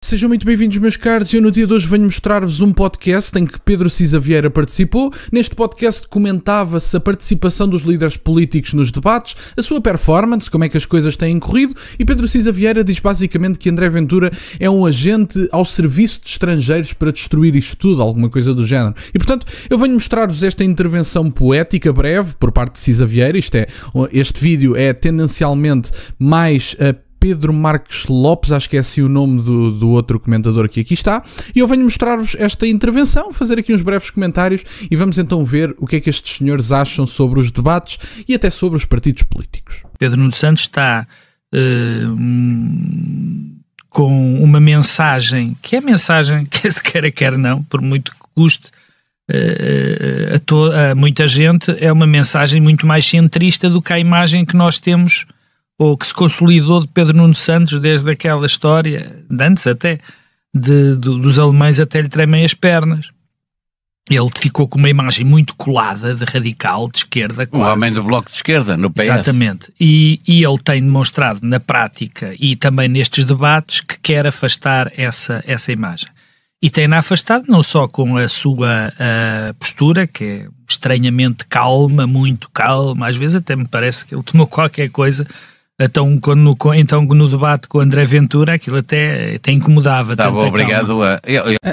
Sejam muito bem-vindos, meus caros. Eu no dia de hoje venho mostrar-vos um podcast em que Pedro Cisa Vieira participou. Neste podcast comentava-se a participação dos líderes políticos nos debates, a sua performance, como é que as coisas têm corrido, e Pedro Cisa Vieira diz basicamente que André Ventura é um agente ao serviço de estrangeiros para destruir isto tudo, alguma coisa do género. E portanto, eu venho mostrar-vos esta intervenção poética breve por parte de Cisa Vieira. Este vídeo é tendencialmente mais Pedro Marques Lopes, acho que é assim o nome do outro comentador que aqui está, e eu venho mostrar-vos esta intervenção, fazer aqui uns breves comentários e vamos então ver o que é que estes senhores acham sobre os debates e até sobre os partidos políticos. Pedro Nuno Santos está com uma mensagem, que é a mensagem que se quer não, por muito que custe a muita gente, é uma mensagem muito mais centrista do que a imagem que nós temos ou que se consolidou de Pedro Nuno Santos desde aquela história, de antes até, dos alemães até lhe tremem as pernas. Ele ficou com uma imagem muito colada, de radical, de esquerda. Um homem do Bloco de Esquerda, no PS. Exatamente. E ele tem demonstrado na prática e também nestes debates que quer afastar essa imagem. E tem-na afastado não só com a sua postura, que é estranhamente calma, muito calma, às vezes até me parece que ele tomou qualquer coisa. Então no debate com o André Ventura, aquilo até incomodava. Estava obrigado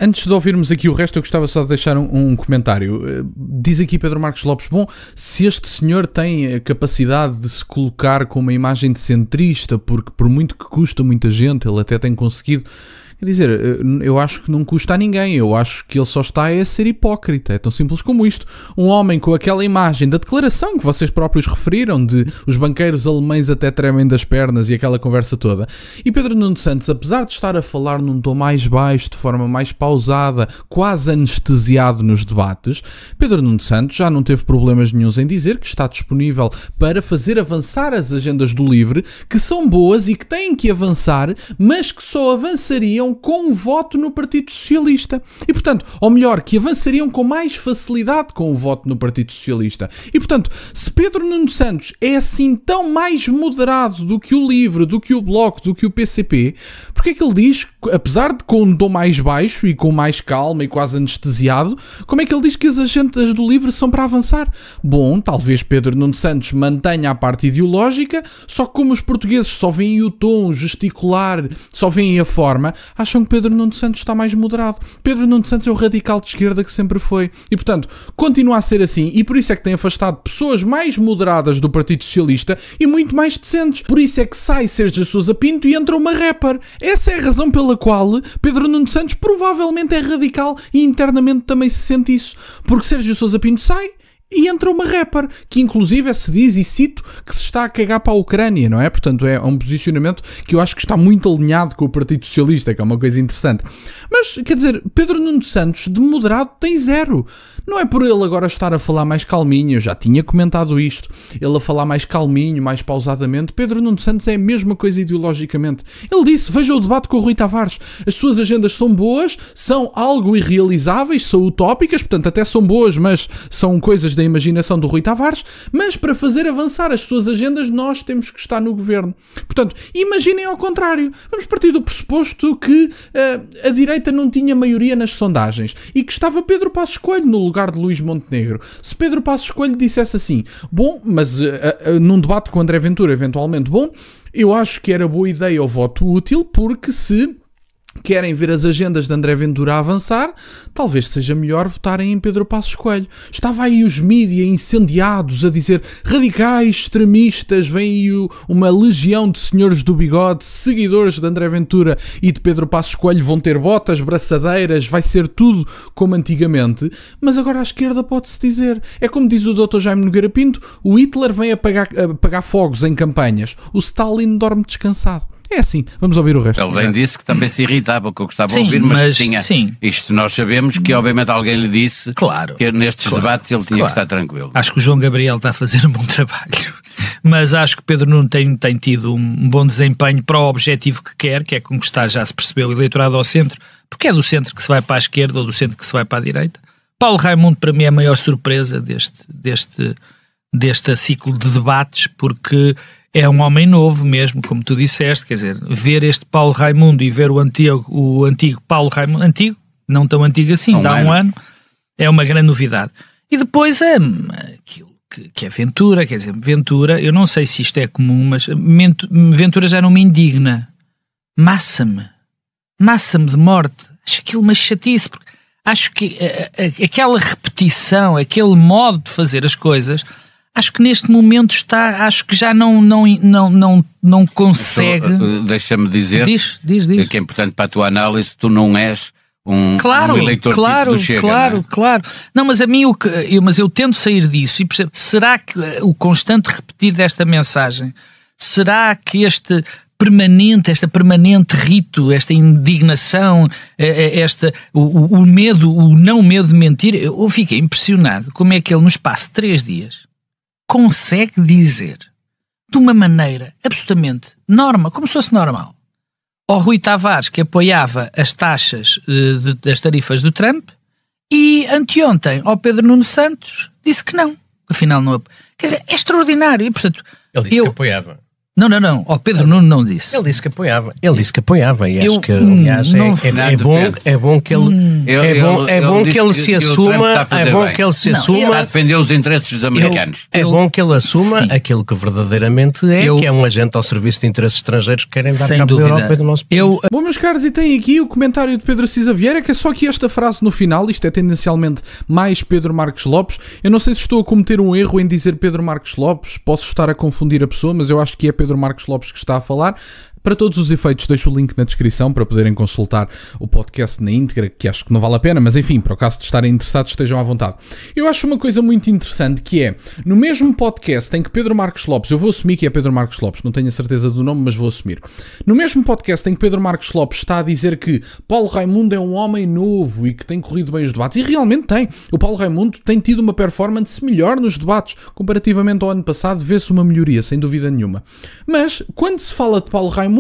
Antes de ouvirmos aqui o resto, eu gostava só de deixar um comentário. Diz aqui Pedro Marques Lopes, bom, se este senhor tem a capacidade de se colocar com uma imagem de centrista, porque por muito que custa muita gente, ele até tem conseguido. Quer dizer, eu acho que não custa a ninguém, eu acho que ele só está a ser hipócrita, é tão simples como isto. Um homem com aquela imagem da declaração que vocês próprios referiram, de os banqueiros alemães até tremem das pernas e aquela conversa toda. E Pedro Nuno Santos, apesar de estar a falar num tom mais baixo, de forma mais pausada, quase anestesiado nos debates, Pedro Nuno Santos já não teve problemas nenhuns em dizer que está disponível para fazer avançar as agendas do LIVRE, que são boas e que têm que avançar, mas que só avançariam com o voto no Partido Socialista. E, portanto, ou melhor, que avançariam com mais facilidade com o voto no Partido Socialista. E, portanto, se Pedro Nuno Santos é assim tão mais moderado do que o LIVRE, do que o Bloco, do que o PCP, porque é que ele diz, apesar de com um tom mais baixo e com mais calma e quase anestesiado, como é que ele diz que as agendas do LIVRE são para avançar? Bom, talvez Pedro Nuno Santos mantenha a parte ideológica, só que como os portugueses só veem o tom, gesticular, só veem a forma, acham que Pedro Nuno Santos está mais moderado. Pedro Nuno Santos é o radical de esquerda que sempre foi. E, portanto, continua a ser assim. E por isso é que tem afastado pessoas mais moderadas do Partido Socialista e muito mais decentes. Por isso é que sai Sérgio Sousa Pinto e entra uma rapper. Essa é a razão pela qual Pedro Nuno Santos provavelmente é radical e internamente também se sente isso. Porque Sérgio Sousa Pinto sai e entra uma rapper, que inclusive se diz, e cito, que se está a cagar para a Ucrânia, não é? Portanto, é um posicionamento que eu acho que está muito alinhado com o Partido Socialista, que é uma coisa interessante. Mas, quer dizer, Pedro Nuno Santos, de moderado, tem zero. Não é por ele agora estar a falar mais calminho, eu já tinha comentado isto, ele a falar mais calminho, mais pausadamente. Pedro Nuno Santos é a mesma coisa ideologicamente. Ele disse, veja o debate com o Rui Tavares, as suas agendas são boas, são algo irrealizáveis, são utópicas, portanto até são boas, mas são coisas da imaginação do Rui Tavares, mas para fazer avançar as suas agendas nós temos que estar no governo. Portanto, imaginem ao contrário. Vamos partir do pressuposto que a direita não tinha maioria nas sondagens e que estava Pedro Passos Coelho no lugar de Luís Montenegro. Se Pedro Passos Coelho dissesse assim, bom, mas num debate com André Ventura, eventualmente, bom, eu acho que era boa ideia o voto útil, porque se querem ver as agendas de André Ventura a avançar, talvez seja melhor votarem em Pedro Passos Coelho. Estava aí os mídia incendiados a dizer radicais, extremistas, vem aí uma legião de senhores do bigode, seguidores de André Ventura e de Pedro Passos Coelho, vão ter botas, braçadeiras, vai ser tudo como antigamente. Mas agora à esquerda pode-se dizer, é como diz o Dr. Jaime Nogueira Pinto, o Hitler vem apagar fogos em campanhas, o Stalin dorme descansado. É assim, vamos ouvir o resto. Ele bem disse que também se irritava, que eu gostava de ouvir, mas que tinha. Sim. Isto nós sabemos que obviamente alguém lhe disse, claro, que nestes debates ele tinha que estar tranquilo. Acho que o João Gabriel está a fazer um bom trabalho, mas acho que Pedro Nuno tem tido um bom desempenho para o objetivo que quer, que é conquistar, já se percebeu, o eleitorado ao centro, porque é do centro que se vai para a esquerda ou do centro que se vai para a direita. Paulo Raimundo para mim é a maior surpresa deste ciclo de debates, porque é um homem novo mesmo, como tu disseste, quer dizer, ver este Paulo Raimundo e ver o antigo Paulo Raimundo, antigo, não tão antigo assim, dá um ano, é uma grande novidade. E depois aquilo que é Ventura, quer dizer, Ventura, eu não sei se isto é comum, mas Ventura já não me indigna, massa-me de morte, acho aquilo uma chatice, porque acho que aquela repetição, aquele modo de fazer as coisas, acho que neste momento acho que já não consegue... Então, deixa-me dizer diz. Que é importante para a tua análise, tu não és um eleitor tipo do Chega. Claro. Não, mas a mim, eu tento sair disso e percebo, será que o constante repetir desta mensagem, será que esta permanente rito, esta indignação, o medo, o não medo de mentir, eu fiquei impressionado como é que ele no espaço de 3 dias consegue dizer de uma maneira absolutamente normal, como se fosse normal, ao Rui Tavares que apoiava as taxas das tarifas do Trump, e anteontem ao Pedro Nuno Santos disse que não, afinal não. Quer dizer, é extraordinário e portanto... Ele disse que apoiava. Não, ao Pedro Nuno não disse. Ele disse que apoiava e acho que, aliás, é bom que ele se assuma, a defender os interesses dos americanos. É bom que ele assuma aquilo que verdadeiramente que é um agente ao serviço de interesses estrangeiros que querem dar cabo da Europa e do nosso país. Bom, meus caros, e tem aqui o comentário de Pedro Cisa Vieira, que é só aqui esta frase no final, isto é tendencialmente mais Pedro Marcos Lopes. Eu não sei se estou a cometer um erro em dizer Pedro Marcos Lopes, posso estar a confundir a pessoa, mas eu acho que é Pedro Marcos Lopes que está a falar. Para todos os efeitos, deixo o link na descrição para poderem consultar o podcast na íntegra, que acho que não vale a pena, mas enfim, para o caso de estarem interessados, estejam à vontade. Eu acho uma coisa muito interessante que é, no mesmo podcast em que Pedro Marcos Lopes, eu vou assumir que é Pedro Marcos Lopes, não tenho a certeza do nome, mas vou assumir. No mesmo podcast em que Pedro Marcos Lopes está a dizer que Paulo Raimundo é um homem novo e que tem corrido bem os debates, e realmente tem. O Paulo Raimundo tem tido uma performance melhor nos debates, comparativamente ao ano passado, vê-se uma melhoria, sem dúvida nenhuma. Mas, quando se fala de Paulo Raimundo,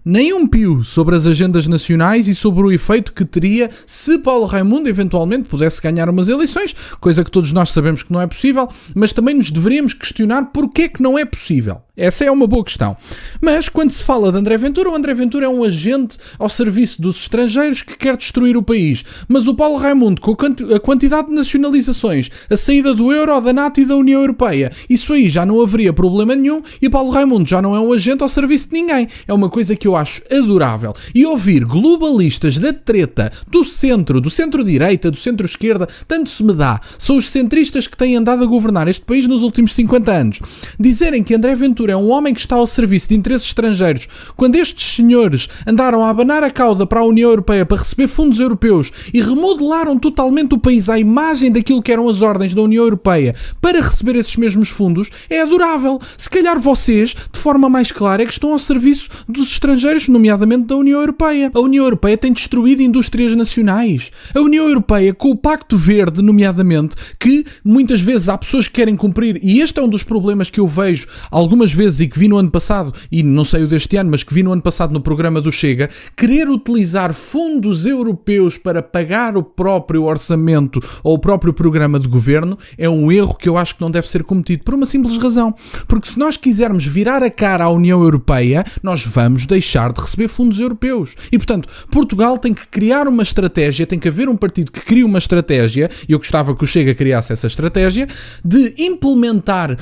nem um pio sobre as agendas nacionais e sobre o efeito que teria se Paulo Raimundo eventualmente pudesse ganhar umas eleições, coisa que todos nós sabemos que não é possível, mas também nos deveríamos questionar porque é que não é possível. Essa é uma boa questão. Mas, quando se fala de André Ventura, o André Ventura é um agente ao serviço dos estrangeiros que quer destruir o país. Mas o Paulo Raimundo, com a quantidade de nacionalizações, a saída do euro, da NATO e da União Europeia, isso aí já não haveria problema nenhum e Paulo Raimundo já não é um agente ao serviço de ninguém. É uma coisa que eu acho adorável. E ouvir globalistas da treta, do centro-direita, do centro-esquerda, tanto se me dá. São os centristas que têm andado a governar este país nos últimos 50 anos. Dizerem que André Ventura é um homem que está ao serviço de interesses estrangeiros, quando estes senhores andaram a abanar a cauda para a União Europeia para receber fundos europeus e remodelaram totalmente o país à imagem daquilo que eram as ordens da União Europeia para receber esses mesmos fundos, é adorável. Se calhar vocês, de forma mais clara, é que estão ao serviço dos estrangeiros, nomeadamente da União Europeia. A União Europeia tem destruído indústrias nacionais. A União Europeia, com o Pacto Verde, nomeadamente, que muitas vezes há pessoas que querem cumprir, e este é um dos problemas que eu vejo algumas vezes e que vi no ano passado, e não sei o deste ano, mas que vi no ano passado no programa do Chega, querer utilizar fundos europeus para pagar o próprio orçamento ou o próprio programa de governo é um erro que eu acho que não deve ser cometido, por uma simples razão. Porque se nós quisermos virar a cara à União Europeia, nós vamos deixar de receber fundos europeus. E, portanto, Portugal tem que criar uma estratégia, tem que haver um partido que crie uma estratégia, e eu gostava que o Chega criasse essa estratégia, de implementar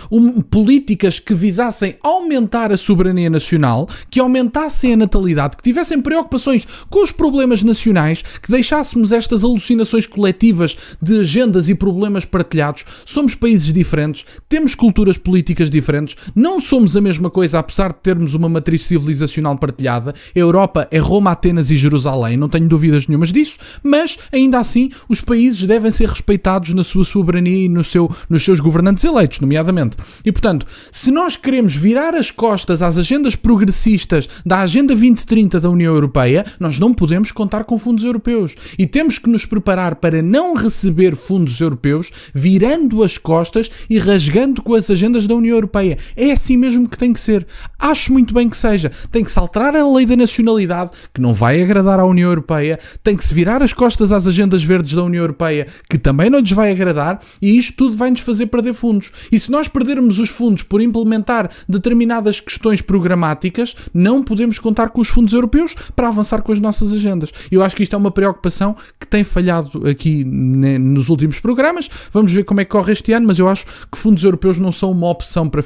políticas que visassem aumentar a soberania nacional, que aumentassem a natalidade, que tivessem preocupações com os problemas nacionais, que deixássemos estas alucinações coletivas de agendas e problemas partilhados. Somos países diferentes, temos culturas políticas diferentes, não somos a mesma coisa, apesar de termos uma matriz civilizacional partilhada. A Europa é Roma, Atenas e Jerusalém, não tenho dúvidas nenhumas disso, mas ainda assim os países devem ser respeitados na sua soberania e nos seus governantes eleitos, nomeadamente. E, portanto, se nós queremos virar as costas às agendas progressistas da Agenda 2030 da União Europeia, nós não podemos contar com fundos europeus. E temos que nos preparar para não receber fundos europeus, virando as costas e rasgando com as agendas da União Europeia. É assim mesmo que tem que ser. Acho muito bem que seja. tem que se alterar a lei da nacionalidade, que não vai agradar à União Europeia, tem que se virar as costas às agendas verdes da União Europeia, que também não lhes vai agradar, e isto tudo vai nos fazer perder fundos. E se nós perdermos os fundos por implementar determinadas questões programáticas, não podemos contar com os fundos europeus para avançar com as nossas agendas. Eu acho que isto é uma preocupação que tem falhado aqui nos últimos programas. Vamos ver como é que corre este ano, mas eu acho que fundos europeus não são uma opção para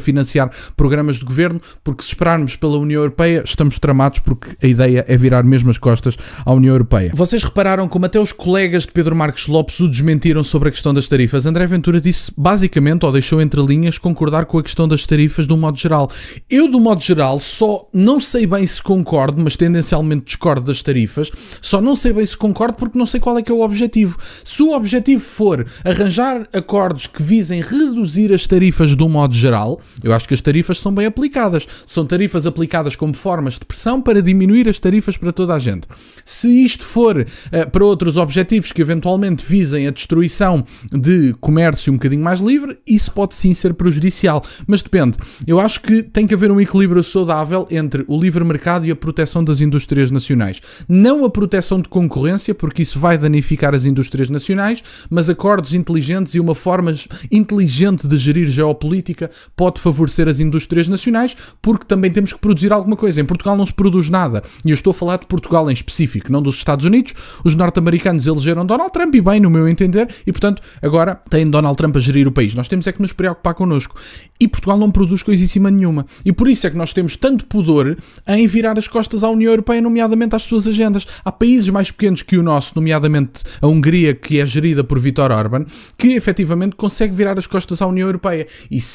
financiar programas de governo, porque se esperarmos pela União Europeia, estamos tramados, porque a ideia é virar mesmo as costas à União Europeia. Vocês repararam como até os colegas de Pedro Marcos Lopes o desmentiram sobre a questão das tarifas. André Ventura disse basicamente, ou deixou entre linhas, concordar com a questão das tarifas de um modo geral. Eu, do modo geral, só não sei bem se concordo, mas tendencialmente discordo das tarifas, só não sei bem se concordo porque não sei qual é que é o objetivo. Se o objetivo for arranjar acordos que visem reduzir as tarifas de um modo geral, eu acho que as tarifas são bem aplicadas. São tarifas aplicadas como formas de pressão para diminuir as tarifas para toda a gente. Se isto for para outros objetivos que eventualmente visem a destruição de comércio um bocadinho mais livre, isso pode sim ser prejudicial. Mas depende. Eu acho que tem que haver um equilíbrio saudável entre o livre mercado e a proteção das indústrias nacionais. Não a proteção de concorrência, porque isso vai danificar as indústrias nacionais, mas acordos inteligentes e uma forma inteligente de gerir geopolítica pode favorecer as indústrias nacionais, porque também temos que produzir alguma coisa. Em Portugal não se produz nada. E eu estou a falar de Portugal em específico, não dos Estados Unidos. Os norte-americanos elegeram Donald Trump, e bem, no meu entender, e portanto agora tem Donald Trump a gerir o país. Nós temos é que nos preocupar connosco. E Portugal não produz coisíssima nenhuma. E por isso é que nós temos tanto pudor em virar as costas à União Europeia, nomeadamente às suas agendas. Há países mais pequenos que o nosso, nomeadamente a Hungria, que é gerida por Viktor Orbán, que efetivamente consegue virar as costas à União Europeia.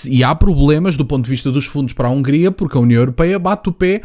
E há problemas do ponto de vista dos fundos para a Hungria, porque a União Europeia bate o pé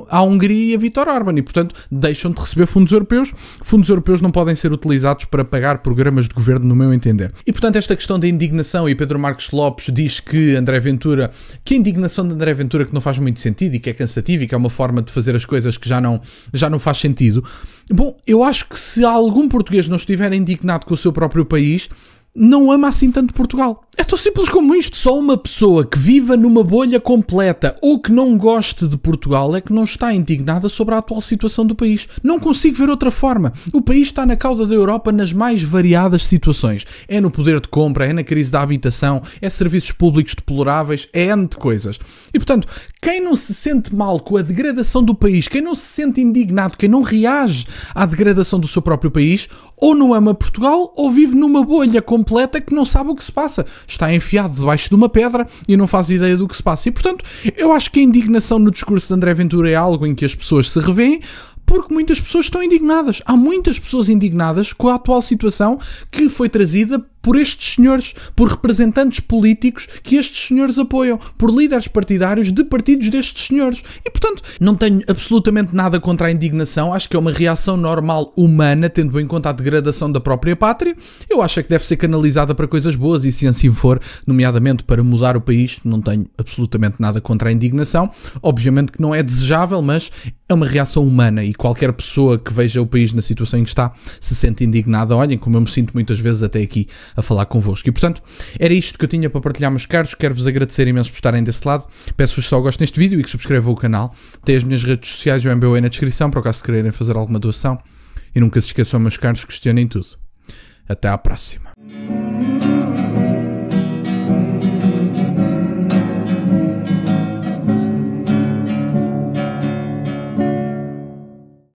à Hungria e a Viktor Orbán e, portanto, deixam de receber fundos europeus. Fundos europeus não podem ser utilizados para pagar programas de governo, no meu entender. E, portanto, esta questão da indignação, e Pedro Marcos Lopes diz que André Ventura, que a indignação de André Ventura que não faz muito sentido e que é cansativa e que é uma forma de fazer as coisas que já não faz sentido. Bom, eu acho que se algum português não estiver indignado com o seu próprio país, não ama assim tanto Portugal. É tão simples como isto. Só uma pessoa que viva numa bolha completa ou que não goste de Portugal é que não está indignada sobre a atual situação do país. Não consigo ver outra forma. O país está na cauda da Europa nas mais variadas situações. É no poder de compra, é na crise da habitação, é serviços públicos deploráveis, é N de coisas. E, portanto, quem não se sente mal com a degradação do país, quem não se sente indignado, quem não reage à degradação do seu próprio país, ou não ama Portugal, ou vive numa bolha completa que não sabe o que se passa. Está enfiado debaixo de uma pedra e não faz ideia do que se passa. E, portanto, eu acho que a indignação no discurso de André Ventura é algo em que as pessoas se revêem, porque muitas pessoas estão indignadas. Há muitas pessoas indignadas com a atual situação que foi trazida por estes senhores, por representantes políticos que estes senhores apoiam, por líderes partidários de partidos destes senhores. E, portanto, não tenho absolutamente nada contra a indignação. Acho que é uma reação normal, humana, tendo em conta a degradação da própria pátria. Eu acho que deve ser canalizada para coisas boas e, se assim for, nomeadamente para mudar o país, não tenho absolutamente nada contra a indignação. Obviamente que não é desejável, mas é uma reação humana e qualquer pessoa que veja o país na situação em que está se sente indignada. Olhem como eu me sinto muitas vezes até aqui a falar convosco. E, portanto, era isto que eu tinha para partilhar, meus caros. Quero-vos agradecer imenso por estarem desse lado. Peço-vos só gostem deste vídeo e que subscrevam o canal. Tem as minhas redes sociais e o MBA na descrição, para o caso de quererem fazer alguma doação. E nunca se esqueçam, meus caros, questionem tudo. Até à próxima.